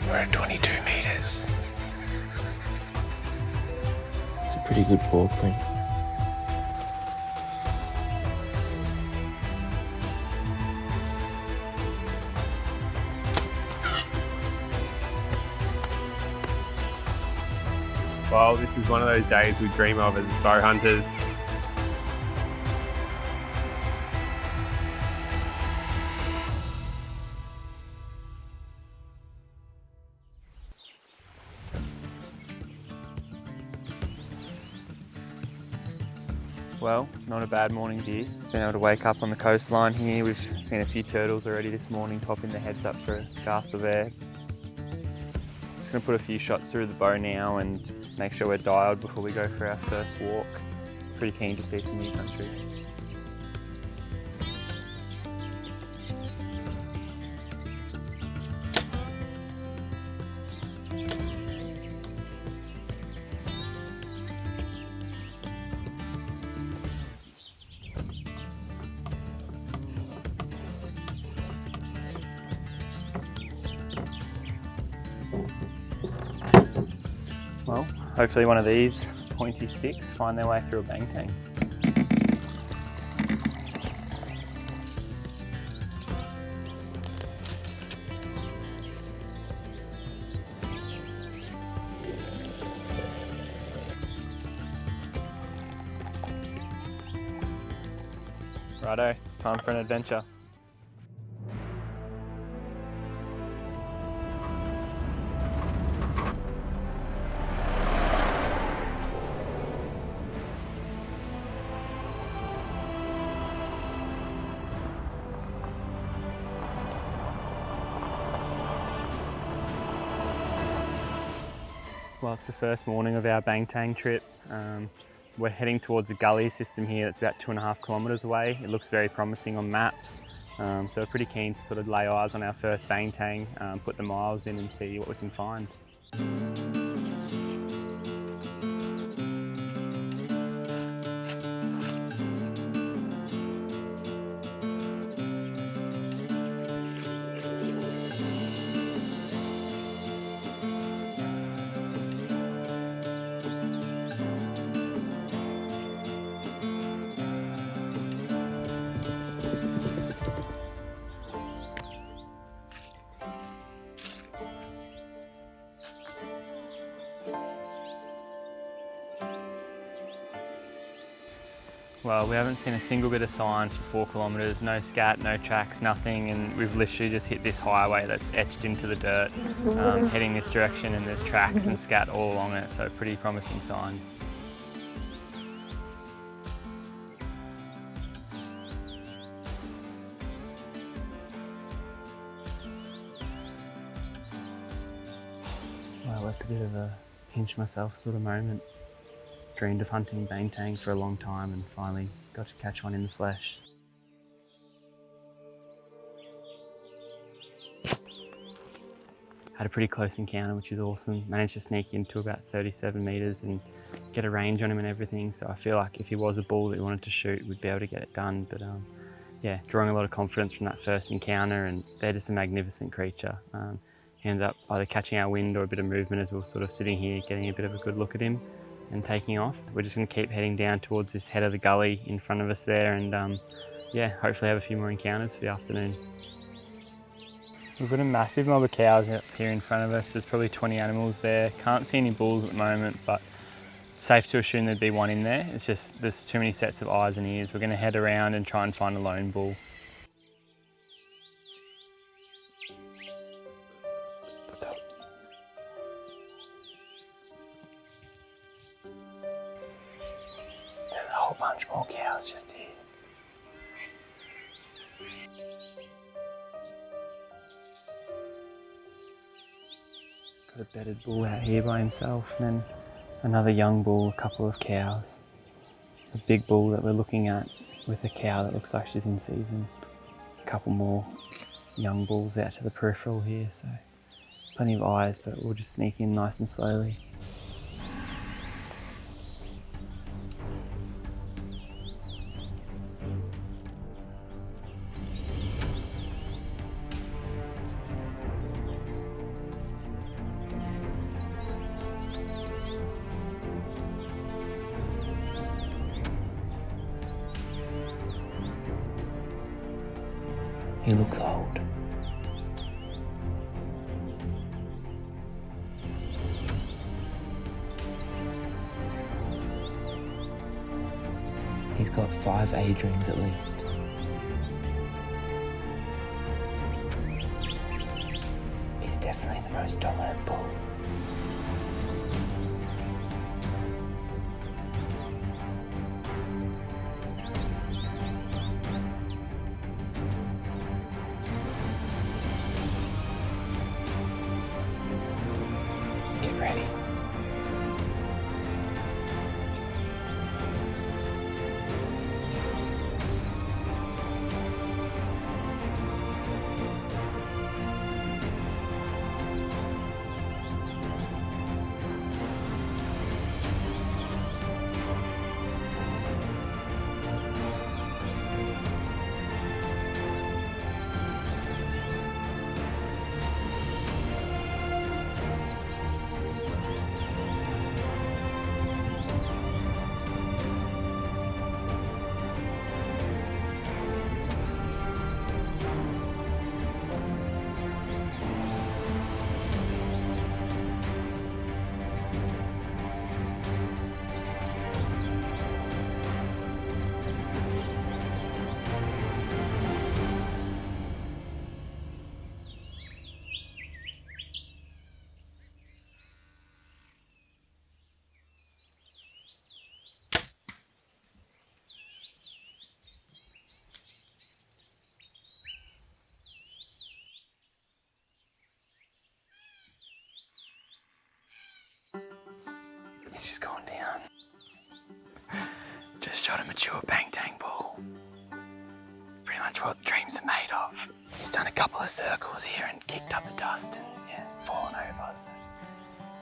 We're at 22 meters. It's a pretty good paw print. Well, this is one of those days we dream of as bow hunters. Well, not a bad morning here. Been able to wake up on the coastline here. We've seen a few turtles already this morning popping their heads up for a cast of air. Just going to put a few shots through the bow now and make sure we're dialed before we go for our first walk. Pretty keen to see some new country. Well, hopefully one of these pointy sticks find their way through a banteng. Righto, time for an adventure. Well, it's the first morning of our banteng trip. We're heading towards a gully system here that's about 2.5 kilometres away. It looks very promising on maps, so we're pretty keen to sort of lay eyes on our first banteng, put the miles in and see what we can find. Well, we haven't seen a single bit of sign for 4 kilometres, no scat, no tracks, nothing, and we've literally just hit this highway that's etched into the dirt, heading this direction, and there's tracks and scat all along it, so pretty promising sign. Well, it's a bit of a pinch myself sort of moment. Dreamed of hunting banteng for a long time and finally got to catch one in the flesh. Had a pretty close encounter, which is awesome. Managed to sneak into about 37 metres and get a range on him and everything, so I feel like if he was a bull that we wanted to shoot, we'd be able to get it done. But yeah, drawing a lot of confidence from that first encounter, and they're just a magnificent creature. He ended up either catching our wind or a bit of movement as we were sort of sitting here getting a bit of a good look at him and taking off. We're just going to keep heading down towards this head of the gully in front of us there, and yeah, hopefully have a few more encounters for the afternoon. We've got a massive mob of cows up here in front of us. There's probably 20 animals there. Can't see any bulls at the moment, but safe to assume there'd be one in there. It's just there's too many sets of eyes and ears. We're going to head around and try and find a lone bull. There's a whole bunch more cows just here. Got a bedded bull out here by himself, and then another young bull, a couple of cows. A big bull that we're looking at with a cow that looks like she's in season. A couple more young bulls out to the peripheral here, so plenty of eyes, but we'll just sneak in nice and slowly. He looks old. He's got 5 age rings at least. He's definitely the most dominant bull. Get ready. He's just gone down. Just shot a mature banteng bull. Pretty much what dreams are made of. He's done a couple of circles here and kicked up the dust and fallen over. So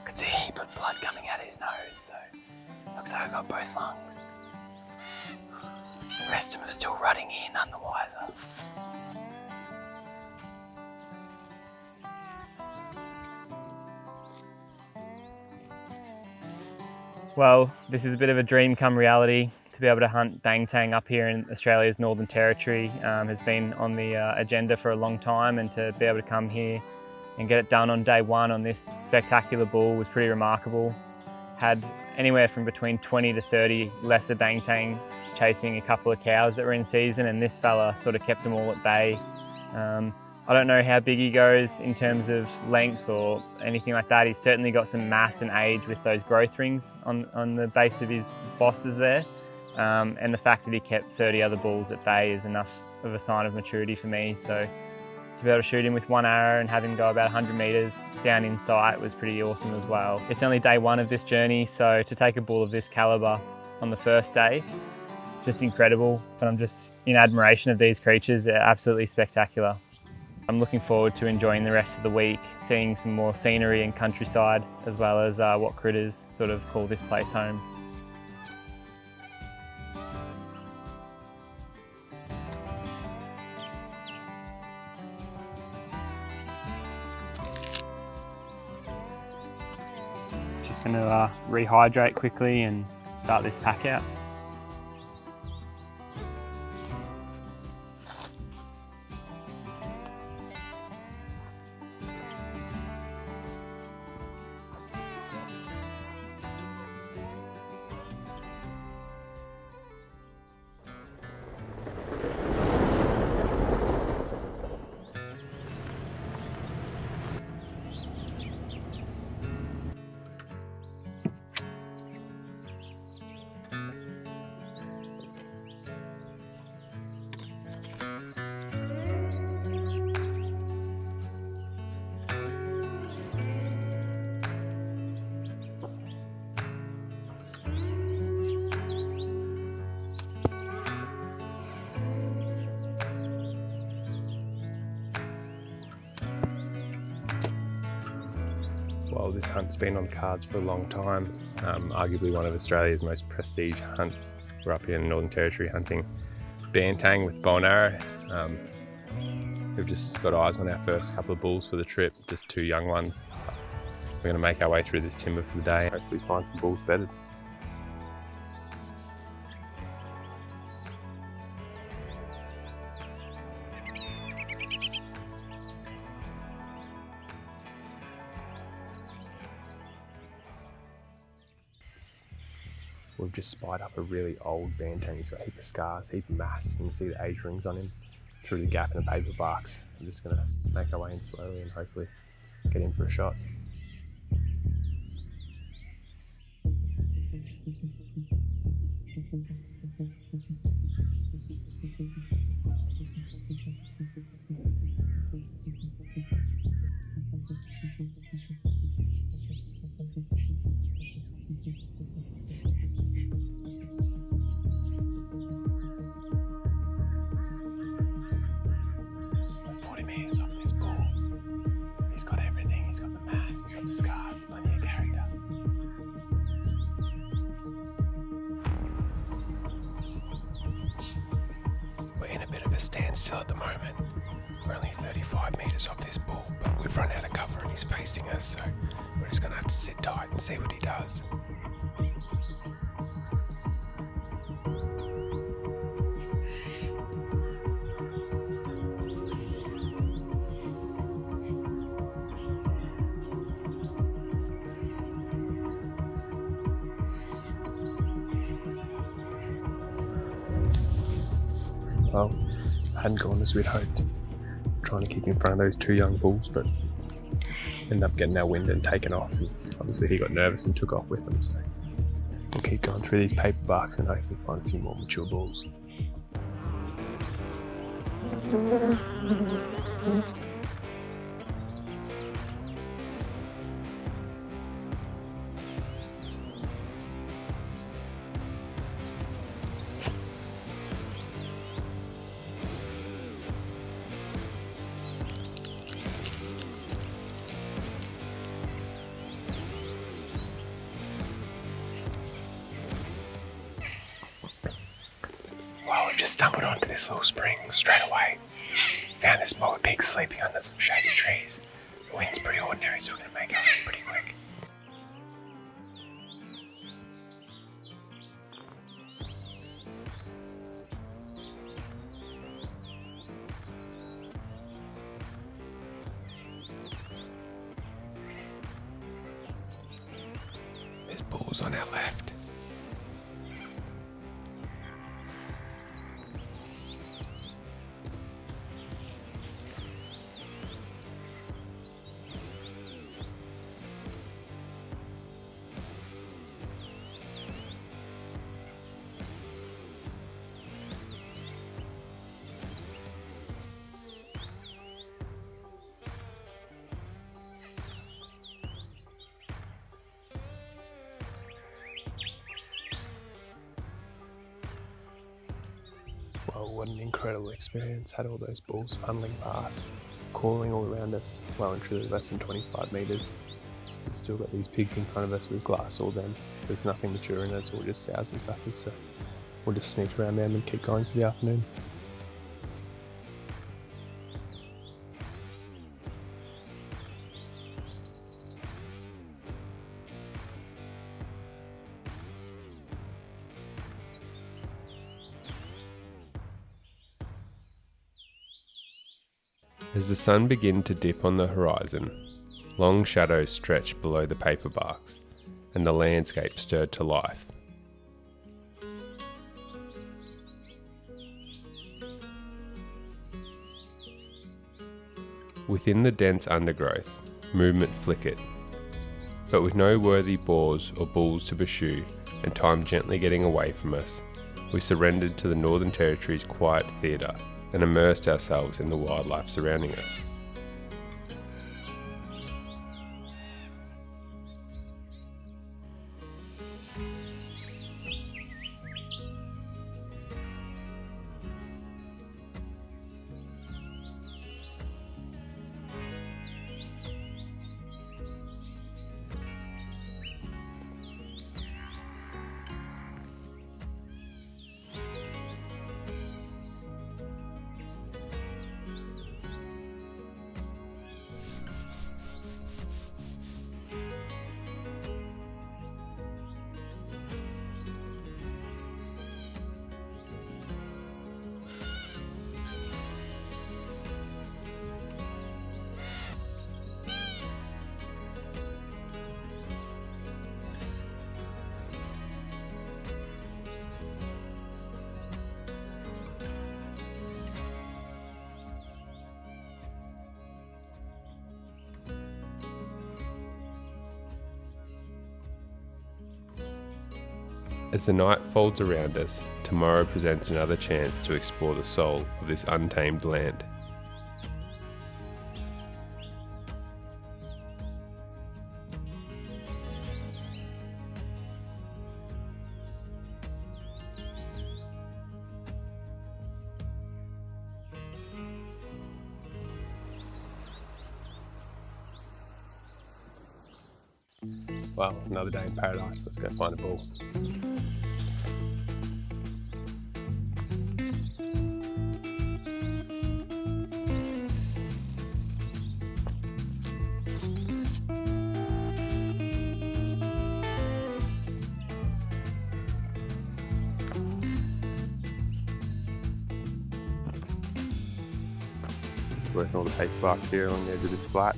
could see a heap of blood coming out his nose, so looks like I got both lungs. The rest of them are still rutting here, none the wiser. Well, this is a bit of a dream come reality. To be able to hunt banteng up here in Australia's Northern Territory has been on the agenda for a long time, and to be able to come here and get it done on day one on this spectacular bull was pretty remarkable. Had anywhere from between 20 to 30 lesser banteng chasing a couple of cows that were in season, and this fella sort of kept them all at bay. I don't know how big he goes in terms of length or anything like that. He's certainly got some mass and age with those growth rings on the base of his bosses there. And the fact that he kept 30 other bulls at bay is enough of a sign of maturity for me. So to be able to shoot him with one arrow and have him go about 100 metres down in sight was pretty awesome as well. It's only day one of this journey, so to take a bull of this calibre on the first day, just incredible. But I'm just in admiration of these creatures. They're absolutely spectacular. I'm looking forward to enjoying the rest of the week, seeing some more scenery and countryside, as well as what critters sort of call this place home. Just going to rehydrate quickly and start this pack out. Well, this hunt's been on the cards for a long time, arguably one of Australia's most prestige hunts. We're up here in the Northern Territory hunting banteng with bow and arrow. We've just got eyes on our first couple of bulls for the trip, just 2 young ones. We're going to make our way through this timber for the day, hopefully find some bulls bedded. we've just spied up a really old Banteng. He's got a heap of scars, heap of mass, and you see the age rings on him through the gap in the paper barks. I'm just going to make our way in slowly and hopefully get in for a shot. Scars, plenty of character. We're in a bit of a standstill at the moment. We're only 35 metres off this bull, but we've run out of cover and he's facing us, so we're just going to have to sit tight and see what he does. Well, I hadn't gone as we'd hoped. Trying to keep in front of those two young bulls, but ended up getting our wind and taken off. And obviously he got nervous and took off with them, so we'll keep going through these paper barks and hopefully find a few more mature bulls. Well, we've just stumbled onto this little spring straight away. Found this smaller pig sleeping under some shady trees. The wind's pretty ordinary, so we're going to make our way pretty quick. There's bulls on our left. Well, what an incredible experience. Had all those bulls funneling past, calling all around us, well and truly less than 25 metres. We've still got these pigs in front of us, we've glassed all them. There's nothing mature in it, it's all just sows and suckers, so we'll just sneak around them and keep going for the afternoon. As the sun began to dip on the horizon, long shadows stretched below the paper barks, and the landscape stirred to life. Within the dense undergrowth, movement flickered, but with no worthy boars or bulls to pursue and time gently getting away from us, we surrendered to the Northern Territory's quiet theatre and immersed ourselves in the wildlife surrounding us. As the night folds around us, tomorrow presents another chance to explore the soul of this untamed land. Well, another day in paradise. Let's go find a bull. Working all the paper barks here along the edge of this flat.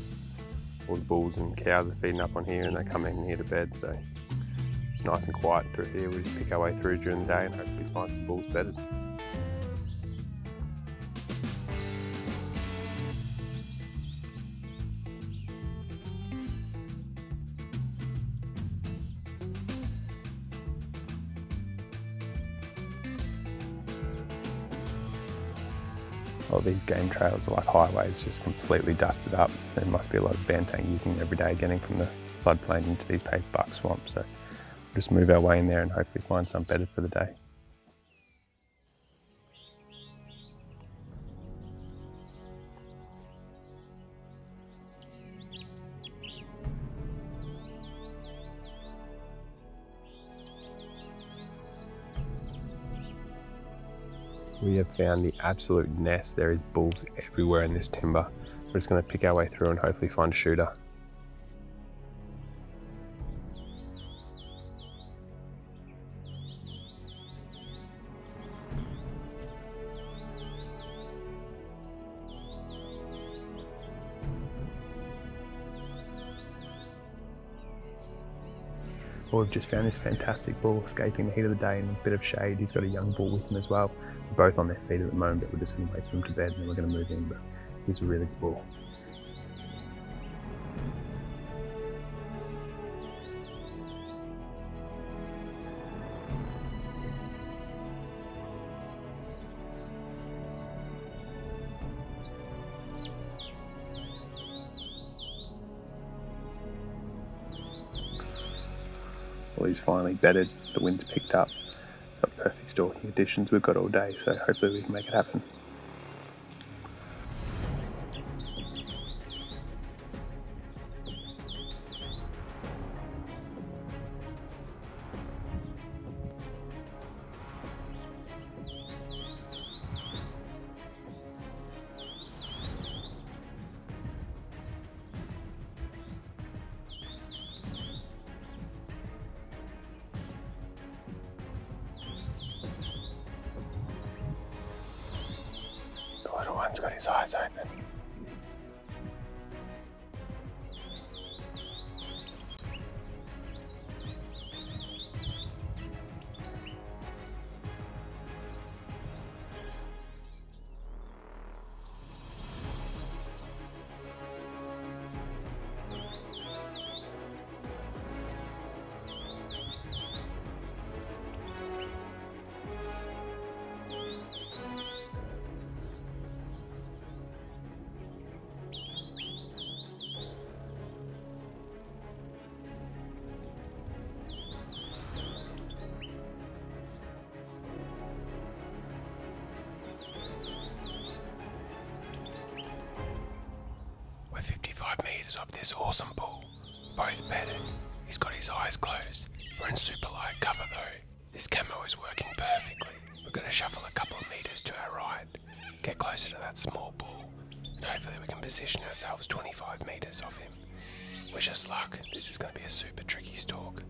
All the bulls and cows are feeding up on here and they come in here to bed, so it's nice and quiet through here. We just pick our way through during the day and hopefully find some bulls bedded. Well, these game trails are like highways, just completely dusted up. There must be a lot of banteng using them every day, getting from the floodplain into these paperbark swamps. So we'll just move our way in there and hopefully find some bedded for the day. We have found the absolute nest. There is bulls everywhere in this timber. We're just going to pick our way through and hopefully find a shooter. Well, we've just found this fantastic bull escaping the heat of the day in a bit of shade. He's got a young bull with him as well. They're both on their feet at the moment, but we're just going to wait for him to bed and then we're going to move in. But he's a really good bull. Well, he's finally bedded, the wind's picked up, got perfect stalking conditions we've got all day, so hopefully we can make it happen. The little one's got his eyes open. We're 55 metres off this awesome bull, both bedded. He's got his eyes closed. We're in super light cover though. This camo is working perfectly. We're going to shuffle a couple of metres to our right, get closer to that small bull, and hopefully we can position ourselves 25 metres off him. Wish us luck, this is going to be a super tricky stalk.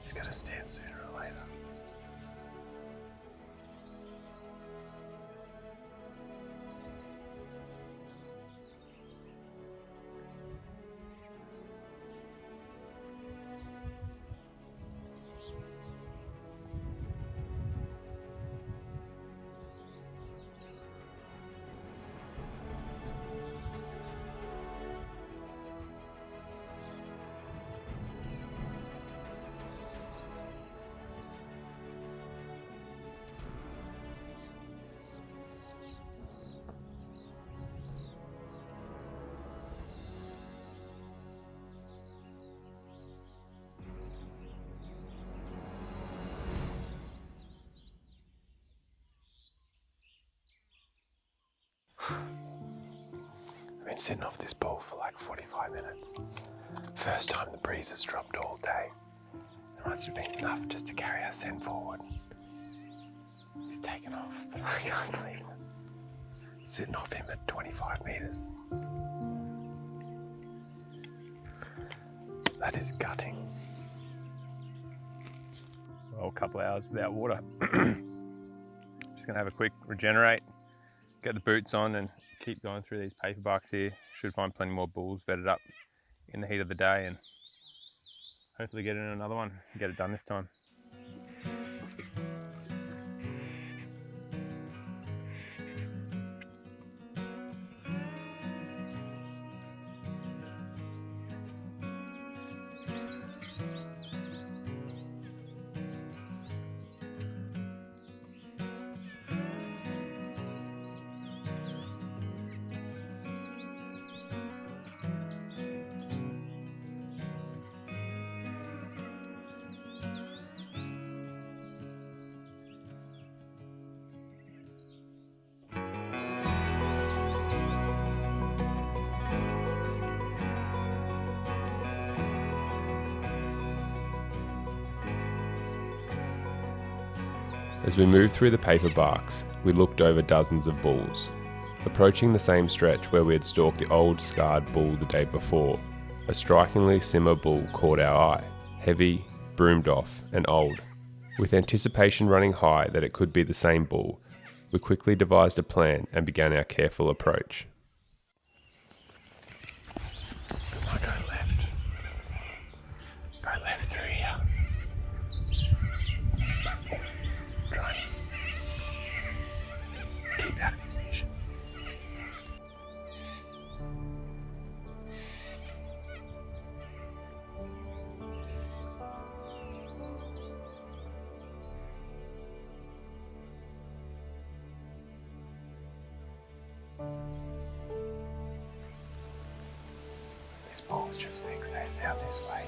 He's got to stand sooner or later. I've been sitting off this bull for like 45 minutes. First time the breeze has dropped all day. It must have been enough just to carry our scent forward. He's taken off, but I can't believe it. Sitting off him at 25 metres. That is gutting. Well, a couple of hours without water. Just gonna have a quick regenerate, get the boots on and keep going through these paper barks here. Should find plenty more bulls bedded up in the heat of the day and hopefully get in another one and get it done this time. As we moved through the paper barks, we looked over dozens of bulls. Approaching the same stretch where we had stalked the old scarred bull the day before, a strikingly similar bull caught our eye, heavy, broomed off, and old. With anticipation running high that it could be the same bull, we quickly devised a plan and began our careful approach. I go left. Go left through here. Try and keep out of his vision. This bull's just fixated out this way.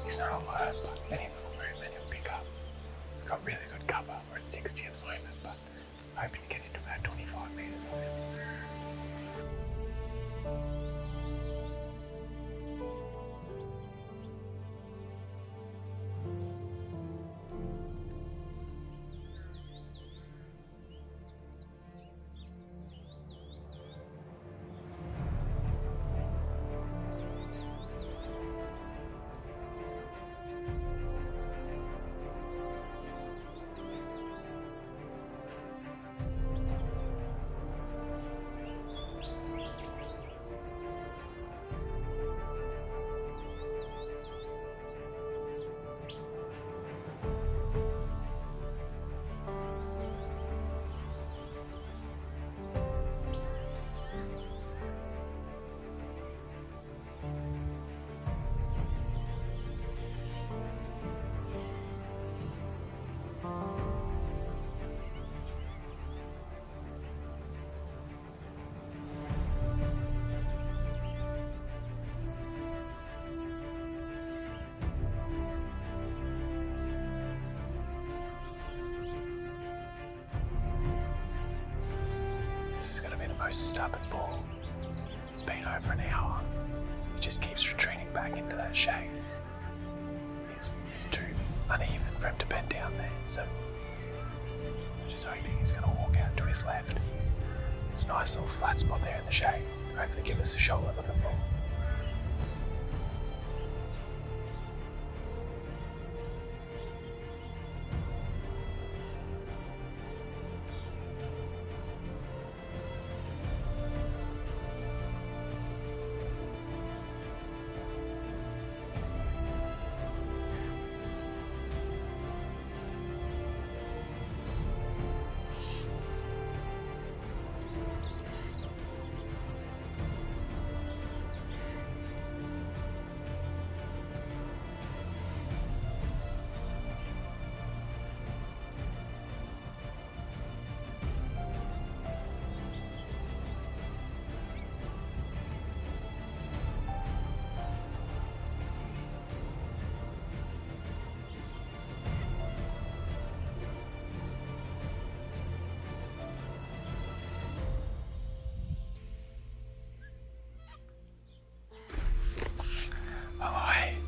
He's not alert, but any little movement he'll pick up. We've got really good cover. We're at 60 at the moment, but hoping to get into about 25 metres of him. This is going to be the most stubborn bull. It's been over an hour. He just keeps retreating back into that shade. It's too uneven for him to bend down there, so I'm just hoping he's going to walk out to his left. It's a nice little flat spot there in the shade. Hopefully give us a shoulder look at the bull.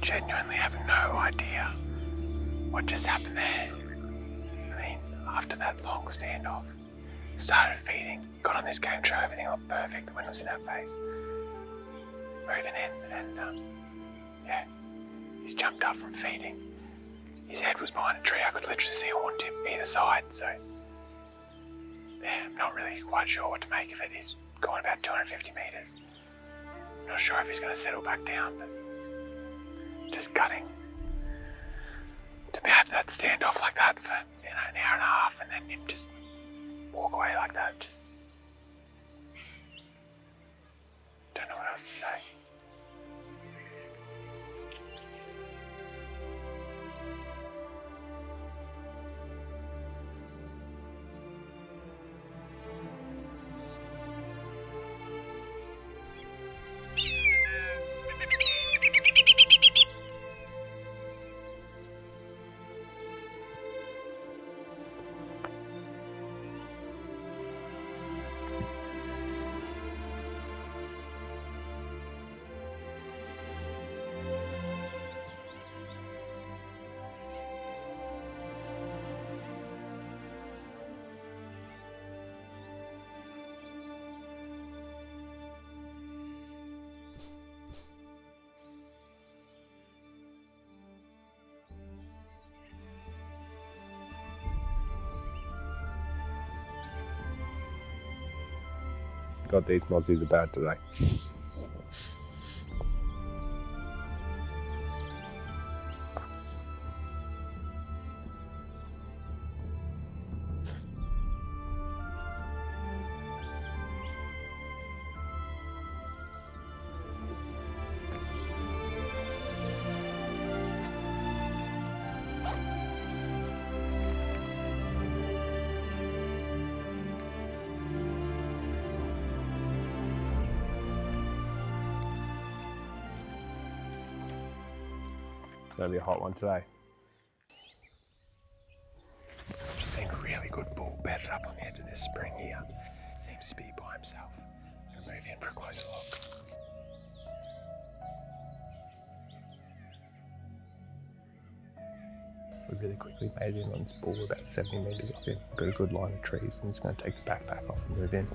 genuinely have no idea what just happened there. I mean, after that long standoff, started feeding, got on this game show, everything looked perfect, the wind was in our face. Moving in, and yeah, he's jumped up from feeding. His head was behind a tree, I could literally see a horn tip either side, so yeah, I'm not really quite sure what to make of it. He's gone about 250 metres. Not sure if he's going to settle back down, but just gutting to have that standoff like that for an hour and a half, and then him just walk away like that. Just don't know what else to say. God, these mozzies are bad today. Gonna be a hot one today. I've just seen a really good bull bedded up on the edge of this spring here. Seems to be by himself. I'm gonna move in for a closer look. We really quickly made in on this bull. We're about 70 metres off him. Got a good line of trees, and he's going to take the backpack off and move in.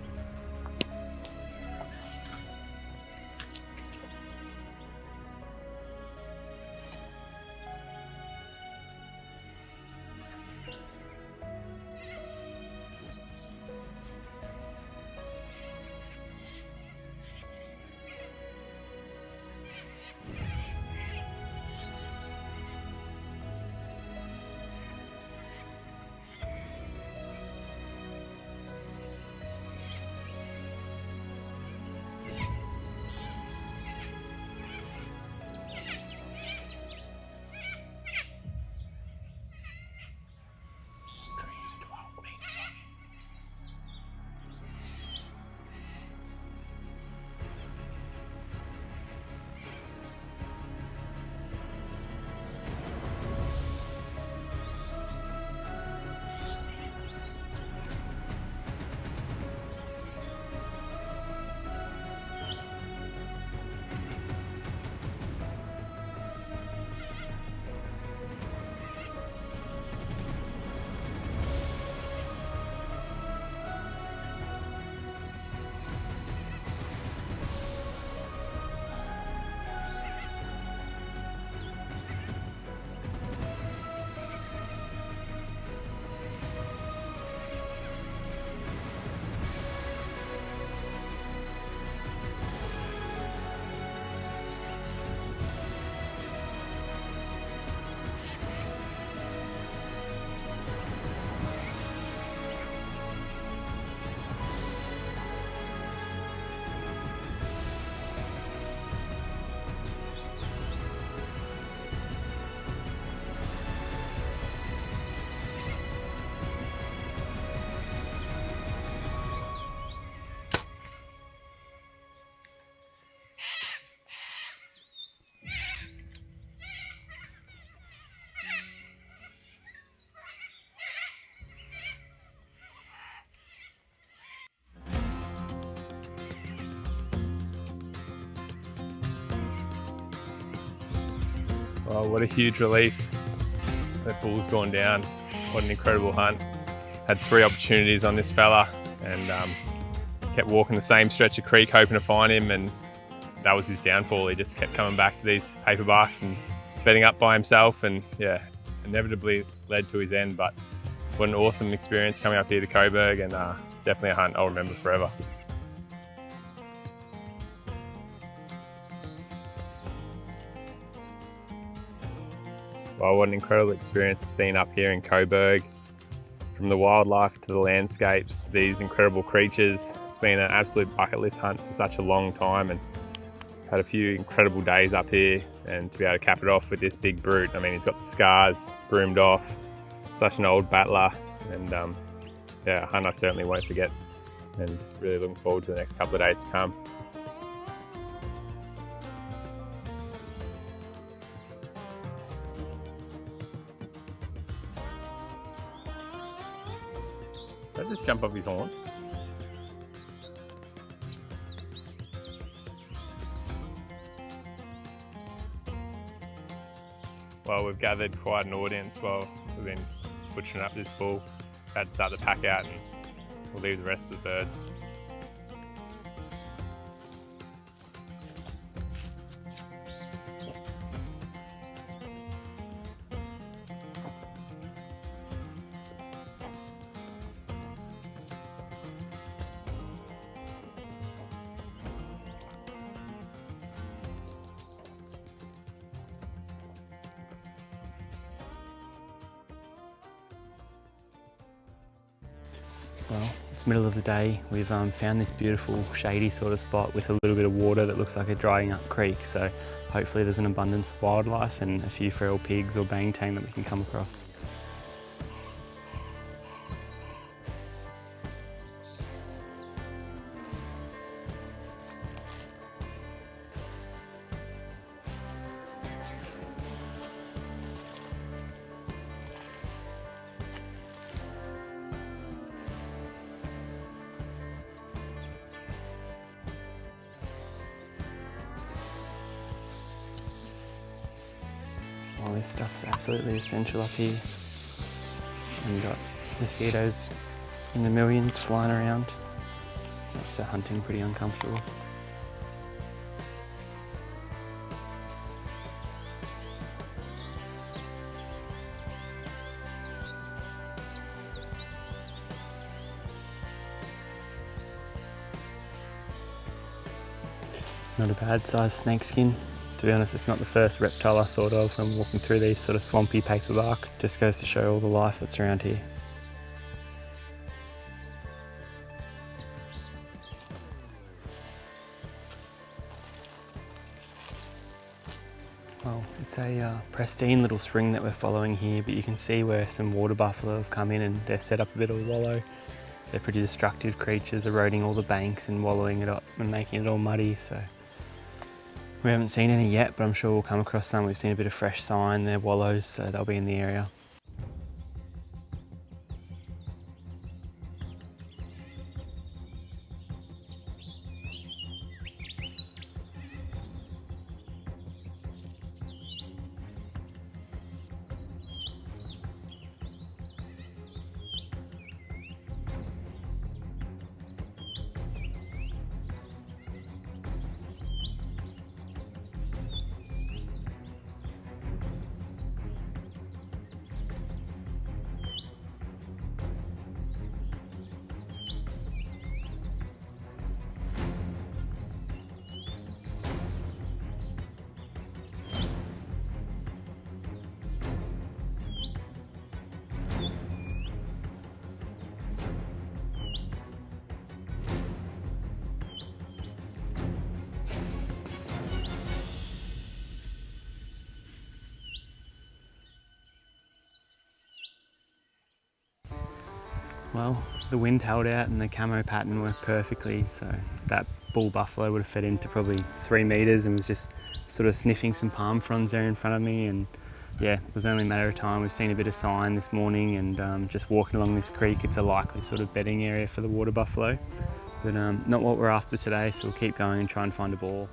Well, what a huge relief. That bull's gone down. What an incredible hunt. Had 3 opportunities on this fella and kept walking the same stretch of creek hoping to find him, and that was his downfall. He just kept coming back to these paper barks and bedding up by himself, and yeah, inevitably led to his end. But what an awesome experience coming up here to Coburg, and it's definitely a hunt I'll remember forever. Well, what an incredible experience it's been up here in Coburg. From the wildlife to the landscapes, these incredible creatures. It's been an absolute bucket list hunt for such a long time, and had a few incredible days up here, and to be able to cap it off with this big brute. I mean, he's got the scars broomed off, such an old battler, and yeah, a hunt I certainly won't forget, and really looking forward to the next couple of days to come. Did I just jump off his horn? Well, we've gathered quite an audience while we've been butchering up this bull. About to start the pack out, and we'll leave the rest of the birds. Well, it's middle of the day. We've found this beautiful shady sort of spot with a little bit of water that looks like a drying up creek, so hopefully there's an abundance of wildlife and a few feral pigs or banteng that we can come across. Well, this stuff's absolutely essential up here. And you've got mosquitoes in the millions flying around. Makes the hunting pretty uncomfortable. Not a bad sized snakeskin. To be honest, it's not the first reptile I thought of when walking through these sort of swampy paper barks. Just goes to show all the life that's around here. Well, it's a pristine little spring that we're following here, but you can see where some water buffalo have come in and they've set up a bit of a wallow. They're pretty destructive creatures, eroding all the banks and wallowing it up and making it all muddy. So we haven't seen any yet, but I'm sure we'll come across some. We've seen a bit of fresh sign, they're wallows, so they'll be in the area. Well, the wind held out and the camo pattern worked perfectly, so that bull buffalo would have fed into probably 3 metres and was just sort of sniffing some palm fronds there in front of me, and yeah, it was only a matter of time. We've seen a bit of sign this morning, and just walking along this creek, it's a likely sort of bedding area for the water buffalo, but not what we're after today, so we'll keep going and try and find a boar.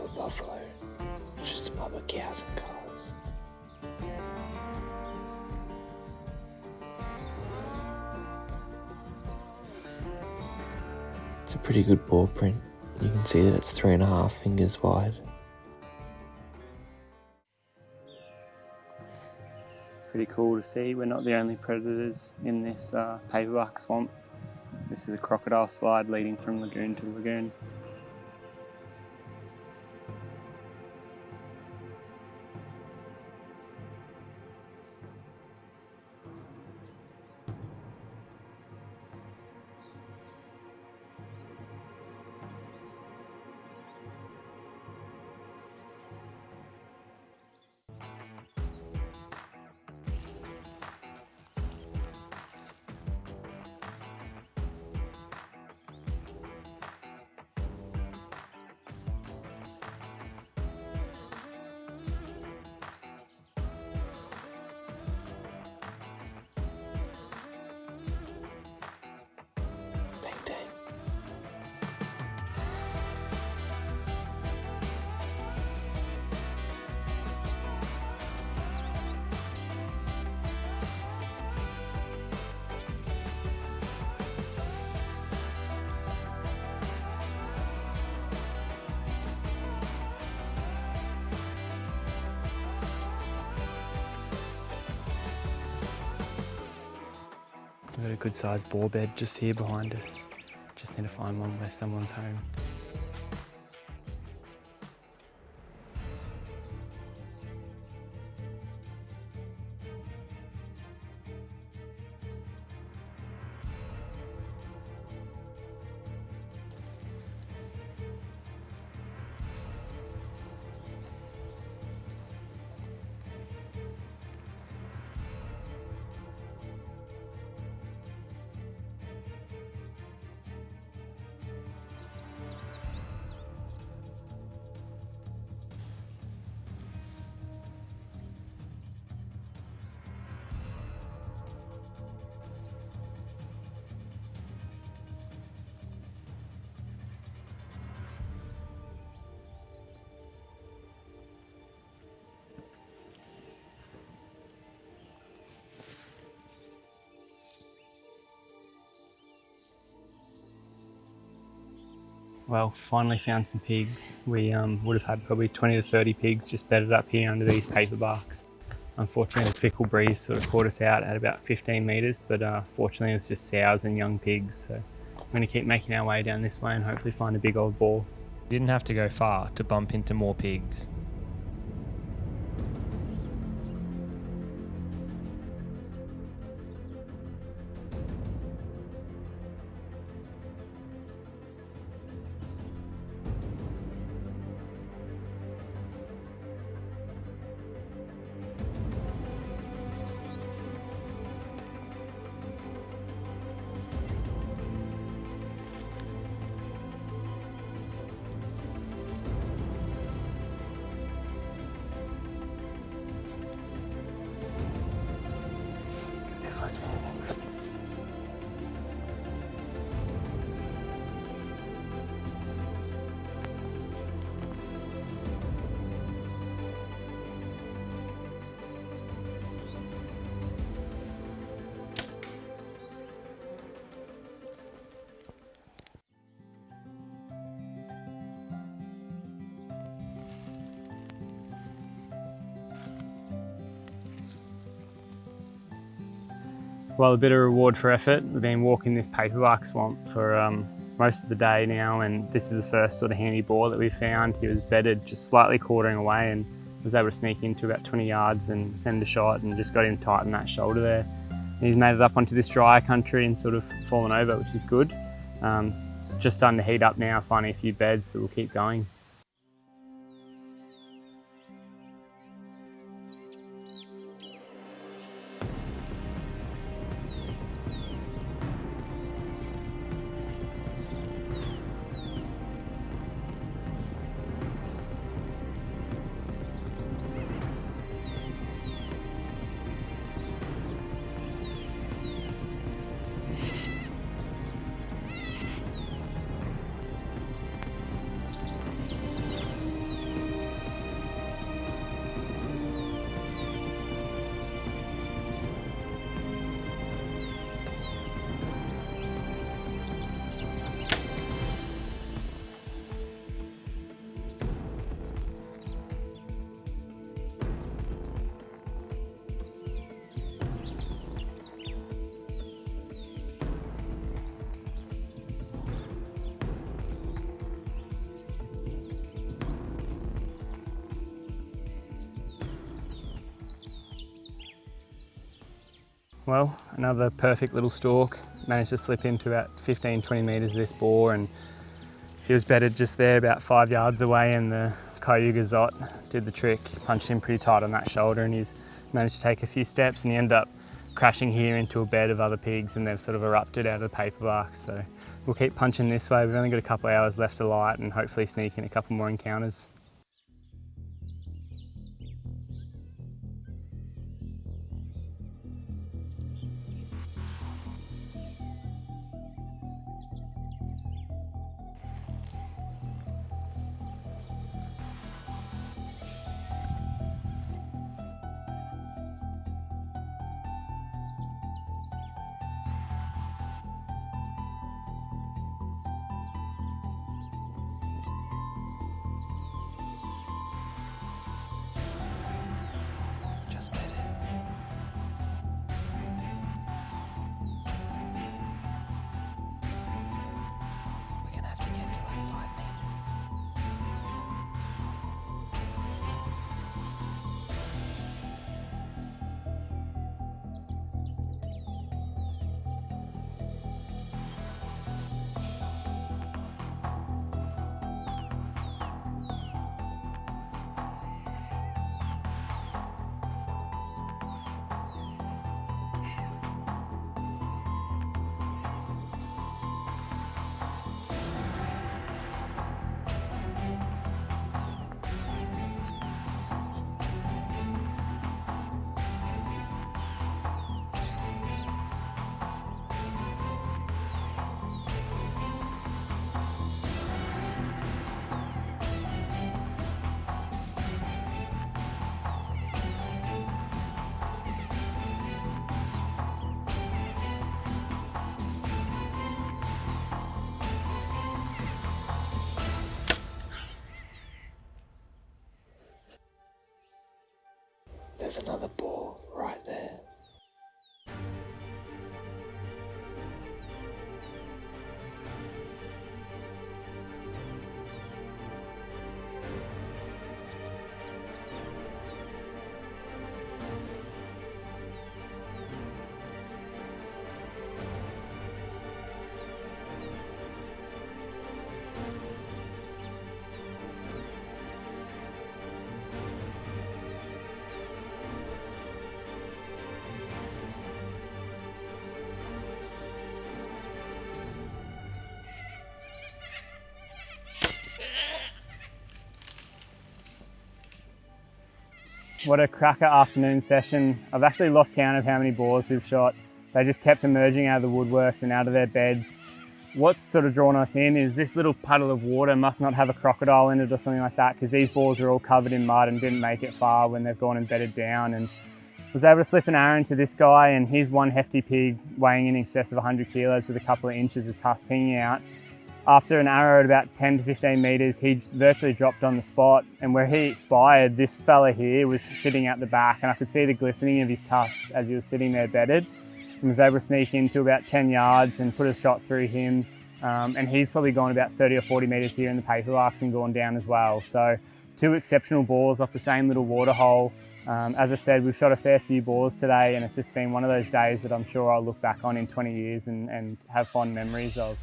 of buffalo, just a mob of cows and calves. It's a pretty good paw print. You can see that it's 3.5 fingers wide. Pretty cool to see. We're not the only predators in this paperbark swamp. This is a crocodile slide leading from lagoon to lagoon. We've got a good sized boar bed just here behind us. Just need to find one where someone's home. Well, finally found some pigs. We would have had probably 20 to 30 pigs just bedded up here under these paper barks. Unfortunately, the fickle breeze sort of caught us out at about 15 metres, but fortunately it was just sows and young pigs. So I'm going to keep making our way down this way and hopefully find a big old boar. Didn't have to go far to bump into more pigs. Well, a bit of reward for effort. We've been walking this paperbark swamp for most of the day now, and this is the first sort of handy boar that we've found. He was bedded just slightly quartering away and was able to sneak into about 20 yards and send a shot and just got him tight in that shoulder there. And he's made it up onto this drier country and sort of fallen over, which is good. It's just starting to heat up now, finding a few beds, so we'll keep going. Well, another perfect little stalk. Managed to slip into about 15-20 metres of this boar, and he was bedded just there about 5 yards away, and the Cayuga Zot did the trick, punched him pretty tight on that shoulder, and he's managed to take a few steps, and he ended up crashing here into a bed of other pigs, and they've sort of erupted out of the paper barks. So we'll keep punching this way. We've only got a couple of hours left to light and hopefully sneak in a couple more encounters. Just bedded. We're gonna have to get to like 5 meters. There's another boar right there. What a cracker afternoon session. I've actually lost count of how many boars we've shot. They just kept emerging out of the woodworks and out of their beds. What's sort of drawn us in is this little puddle of water must not have a crocodile in it or something like that, because these boars are all covered in mud and didn't make it far when they've gone and bedded down. And was able to slip an arrow into this guy, and he's one hefty pig weighing in excess of 100 kilos with a couple of inches of tusk hanging out. After an arrow at about 10 to 15 metres, he virtually dropped on the spot, and where he expired, this fella here was sitting at the back, and I could see the glistening of his tusks as he was sitting there bedded, and was able to sneak into about 10 yards and put a shot through him. And he's probably gone about 30 or 40 metres here in the paper barks and gone down as well. So 2 exceptional boars off the same little water hole. As I said, we've shot a fair few boars today, and it's just been one of those days that I'm sure I'll look back on in 20 years and have fond memories of.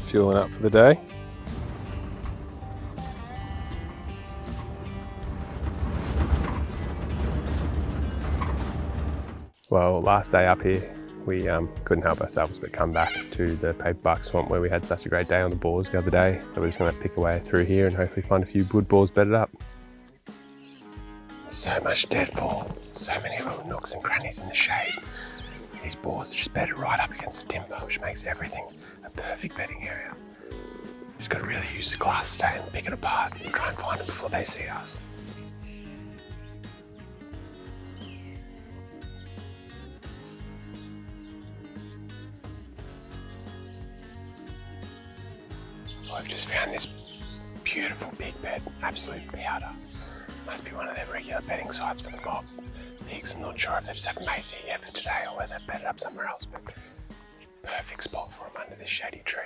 Fueling up for the day. Well, last day up here, we couldn't help ourselves but come back to the paper bark swamp where we had such a great day on the boars the other day. So we're just going to pick away through here and hopefully find a few good boars bedded up. So much deadfall, so many little nooks and crannies in the shade. These boars are just bedded right up against the timber, which makes everything a perfect bedding area. Just got to really use the glass today and pick it apart and try and find it before they see us. I've just found this beautiful big bed, absolute powder. Must be one of their regular bedding sites for the mob pigs. I'm not sure if they just haven't made it here yet for today or whether they've bedded up somewhere else, but perfect spot for them under this shady tree.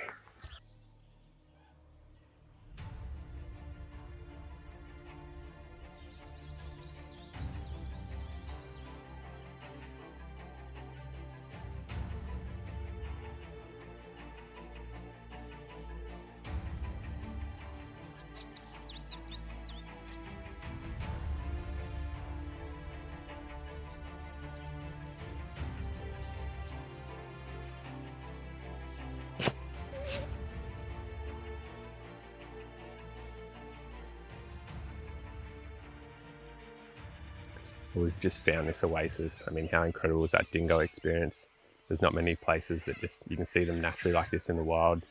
We've just found this oasis. I mean, how incredible was that dingo experience? There's not many places that just, you can see them naturally like this in the wild,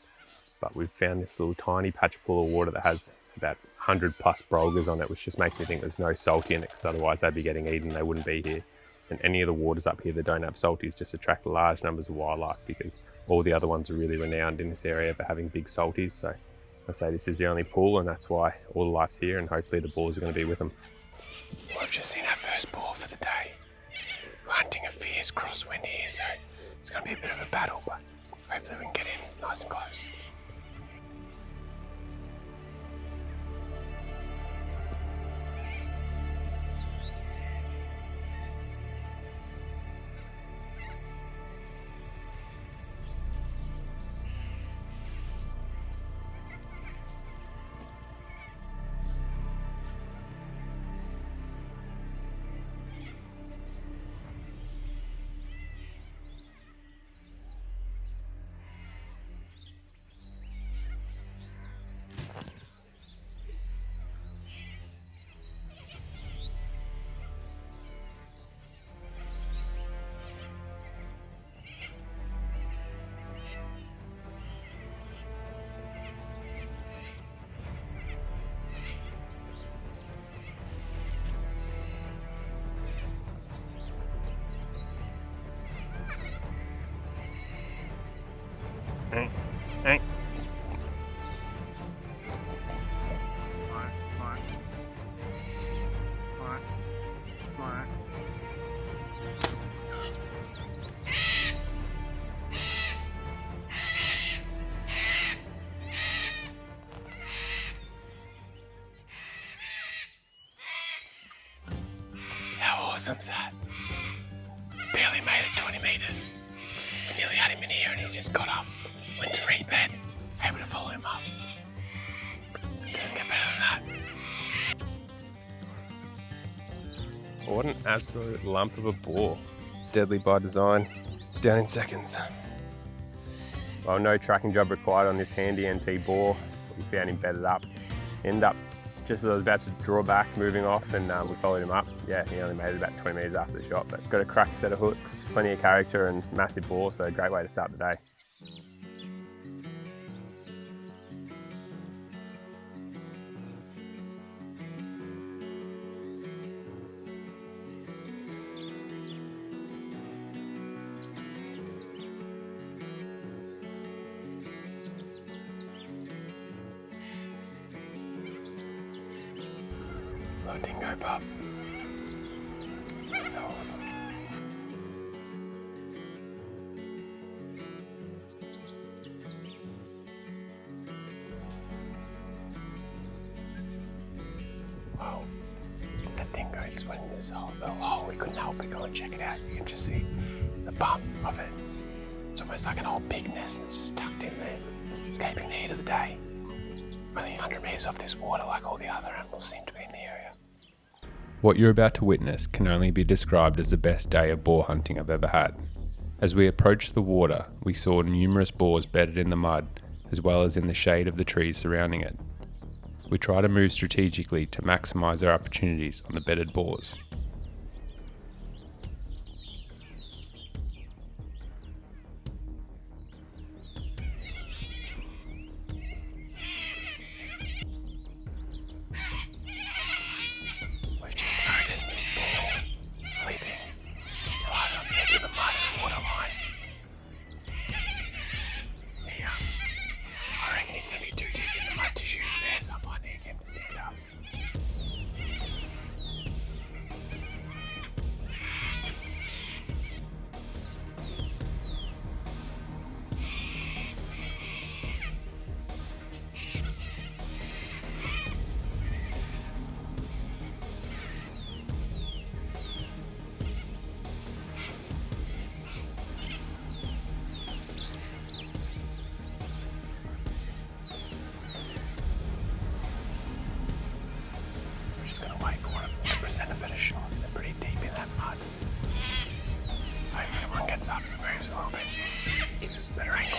but we've found this little tiny patch pool of water that has about 100 plus brolgas on it, which just makes me think there's no salty in it, because otherwise they'd be getting eaten, they wouldn't be here. And any of the waters up here that don't have salties just attract large numbers of wildlife, because all the other ones are really renowned in this area for having big salties. So I say this is the only pool, and that's why all the life's here, and hopefully the boars are going to be with them. We've just seen our first boar for the day. We're hunting a fierce crosswind here, so it's going to be a bit of a battle, but hopefully we can get in nice and close. Hey. How awesome's that? Barely made it 20 metres. We nearly had him in here and he just got up, went to free bed, able to follow him up. Doesn't get better than that. What an absolute lump of a boar. Deadly by design, down in seconds. Well, no tracking job required on this handy NT boar. We found him bedded up. Ended up, just as I was about to draw back, moving off, and we followed him up. Yeah, he only made it about 20 metres after the shot, but got a crack set of hooks, plenty of character and massive boar, so a great way to start the day. Oh, dingo pup. That's so awesome. Wow. That dingo just went in this little hole. We couldn't help but go and check it out. You can just see the bum of it. It's almost like an old pig nest. It's just tucked in there, escaping the heat of the day. Only 100 metres off this water, like all the other animals seem to be in the area. What you're about to witness can only be described as the best day of boar hunting I've ever had. As we approached the water, we saw numerous boars bedded in the mud, as well as in the shade of the trees surrounding it. We try to move strategically to maximise our opportunities on the bedded boars. just going to wait for one of them to present a better shot. They're pretty deep in that mud. Hopefully one gets up and moves a little bit. Gives us a better angle.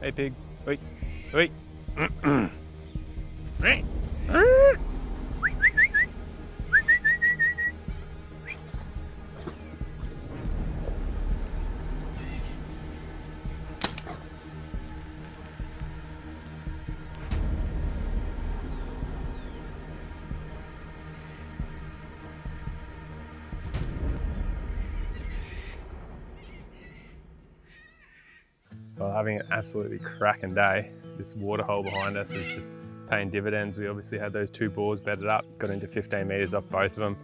Hey pig, wait, wait. Well, having an absolutely cracking day. This waterhole behind us is just paying dividends. We obviously had those 2 boars bedded up, got into 15 metres off both of them.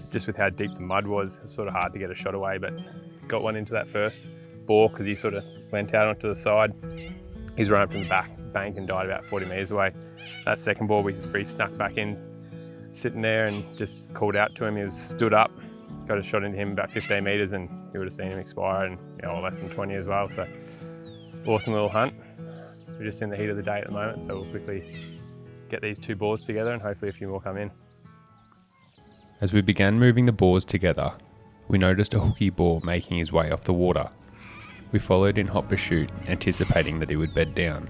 Just with how deep the mud was, it's sort of hard to get a shot away, but got one into that first boar because he sort of went out onto the side. He's run up to the back bank and died about 40 metres away. That second boar, we snuck back in, sitting there and just called out to him. He was stood up, got a shot into him about 15 metres and you would have seen him expire in less than 20 as well. So awesome little hunt. We're just in the heat of the day at the moment, so we'll quickly get these 2 boars together and hopefully a few more come in. As we began moving the boars together, we noticed a hooky boar making his way off the water. We followed in hot pursuit, anticipating that he would bed down.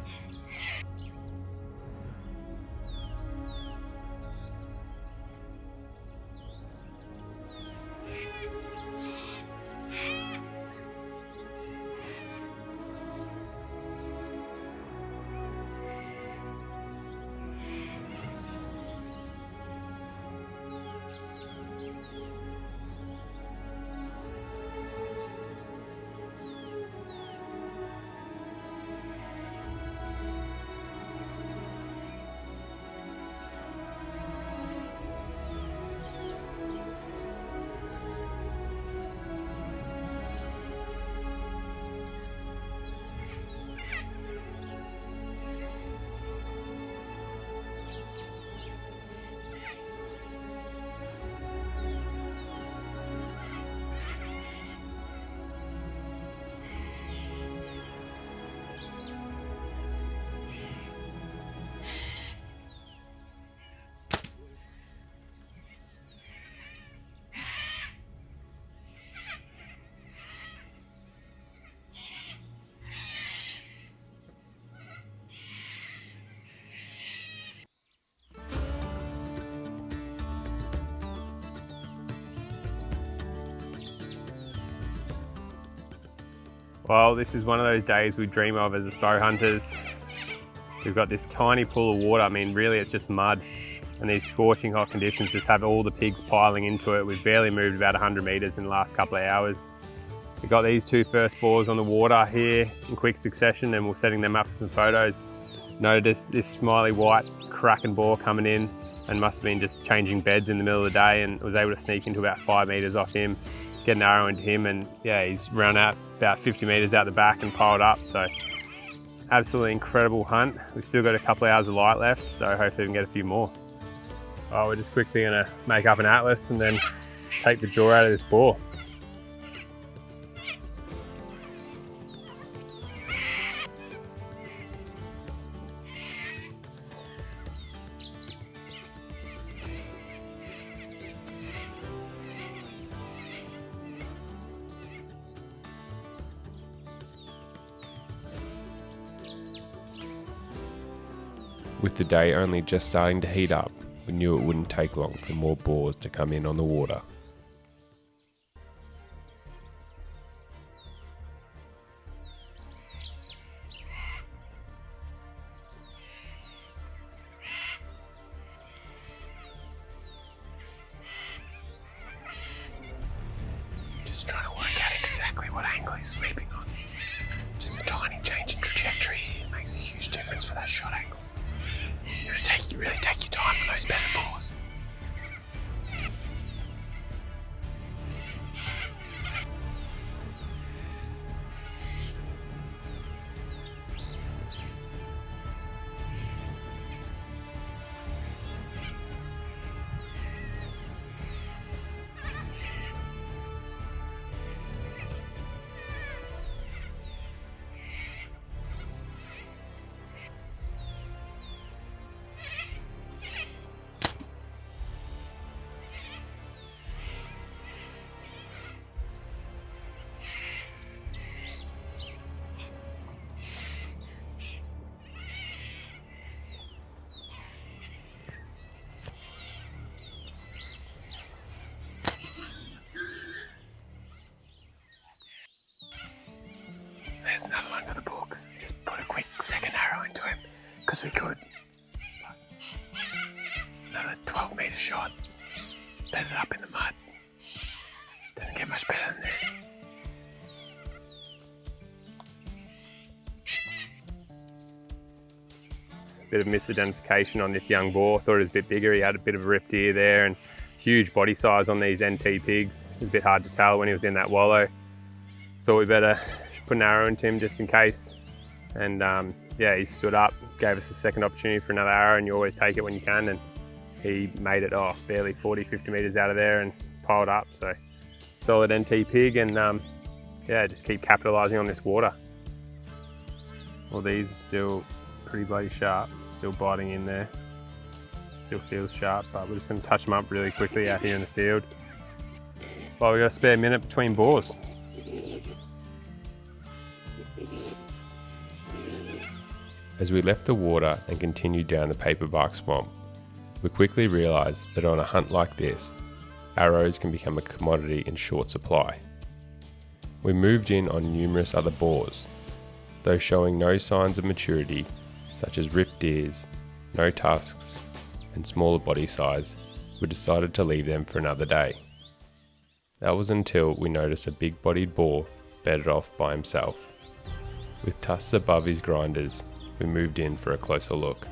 Well, this is one of those days we dream of as bow hunters. We've got this tiny pool of water. I mean, really it's just mud. And these scorching hot conditions just have all the pigs piling into it. We've barely moved about 100 metres in the last couple of hours. We got these 2 first boars on the water here in quick succession and we're setting them up for some photos. Noticed this smiley white cracking boar coming in and must have been just changing beds in the middle of the day and was able to sneak into about 5 metres off him, get an arrow into him, and yeah, he's run out about 50 metres out the back and piled up. So absolutely incredible hunt. We've still got a couple of hours of light left, so hopefully we can get a few more. Oh, we're just quickly gonna make up an atlas and then take the jaw out of this boar. With the day only just starting to heat up, we knew it wouldn't take long for more boars to come in on the water. Just trying to work out exactly what angle he's sleeping on. Just a tiny change in trajectory makes a huge difference for that shot angle. You really take your time on those bedded boars. There's another one for the books. Just put a quick second arrow into him, because we could. Another 12-metre shot. Bedded up in the mud. Doesn't get much better than this. Bit of misidentification on this young boar. Thought it was a bit bigger. He had a bit of a ripped ear there and huge body size on these NT pigs. It was a bit hard to tell when he was in that wallow. Thought we better put an arrow into him just in case. And yeah, he stood up, gave us a second opportunity for another arrow, and you always take it when you can. And he made it barely 40-50 metres out of there and piled up. So solid NT pig, and yeah, just keep capitalising on this water. Well, these are still pretty bloody sharp, still biting in there, still feels sharp, but we're just going to touch them up really quickly out here in the field. Well, we've got a spare minute between boars. As we left the water and continued down the paperbark swamp, we quickly realised that on a hunt like this, arrows can become a commodity in short supply. We moved in on numerous other boars, though showing no signs of maturity, such as ripped ears, no tusks, and smaller body size, we decided to leave them for another day. That was until we noticed a big-bodied boar bedded off by himself. With tusks above his grinders, we moved in for a closer look.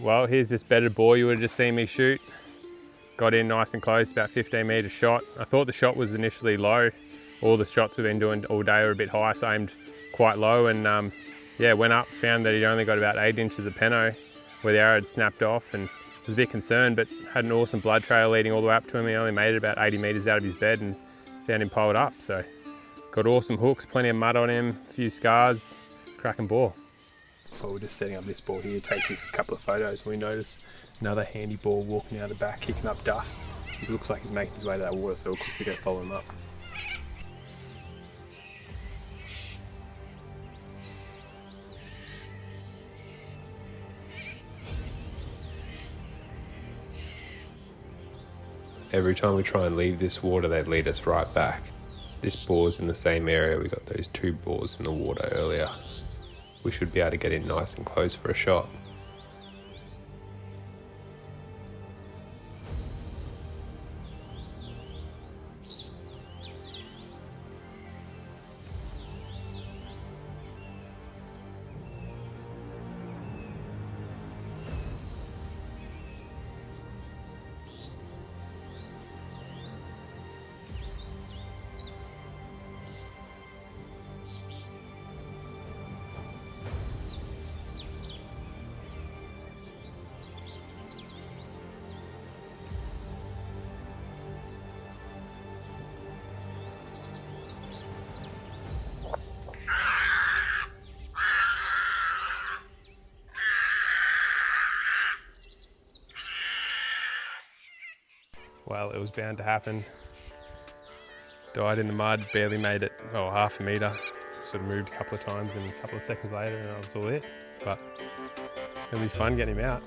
Well, here's this bedded boar you would have just seen me shoot. Got in nice and close, about 15 metre shot. I thought the shot was initially low. All the shots we've been doing all day were a bit high, so I aimed quite low, and yeah, went up, found that he'd only got about 8 inches of peno where the arrow had snapped off, and was a bit concerned, but had an awesome blood trail leading all the way up to him. He only made it about 80 metres out of his bed and found him piled up. So got awesome hooks, plenty of mud on him, a few scars, cracking boar. Well, we're just setting up this boar here, taking a couple of photos, and we notice another handy boar walking out the back, kicking up dust. It looks like he's making his way to that water, so we'll quickly go follow him up. Every time we try and leave this water, they lead us right back. This boar's in the same area. We got those 2 boars in the water earlier. We should be able to get in nice and close for a shot. Well, it was bound to happen. Died in the mud, barely made it, half a metre. Sort of moved a couple of times and a couple of seconds later and that was all it. But it'll be fun getting him out.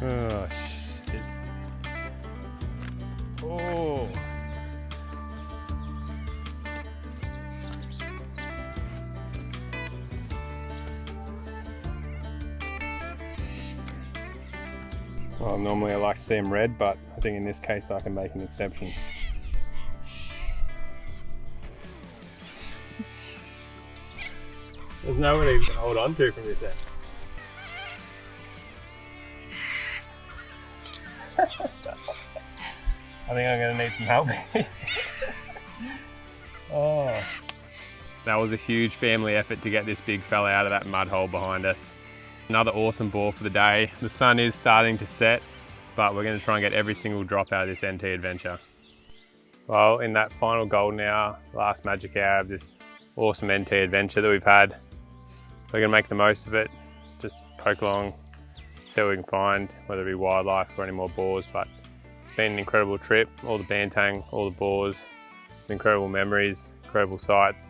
Oh, shit. Oh. Well, normally I like to see them red, but I think in this case I can make an exception. There's no one even to hold on to from this end. I think I'm going to need some help. Oh. That was a huge family effort to get this big fella out of that mud hole behind us. Another awesome boar for the day. The sun is starting to set, but we're going to try and get every single drop out of this NT adventure. Well, in that final golden hour, last magic hour of this awesome NT adventure that we've had, we're going to make the most of it. Just poke along, see what we can find, whether it be wildlife or any more boars. But it's been an incredible trip. All the banteng, all the boars, some incredible memories, incredible sights.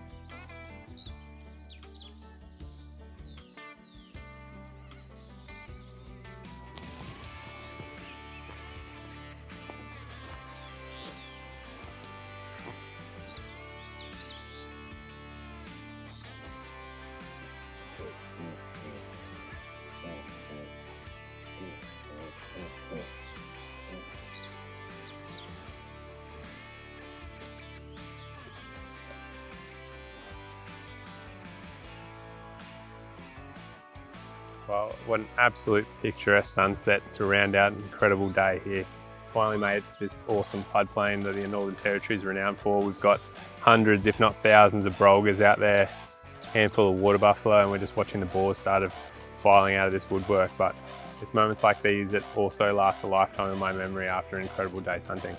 Well, what an absolute picturesque sunset to round out an incredible day here. Finally made it to this awesome floodplain that the Northern Territory is renowned for. We've got hundreds, if not thousands of brolgas out there, a handful of water buffalo, and we're just watching the boars start filing out of this woodwork. But it's moments like these that also last a lifetime in my memory after an incredible day's hunting.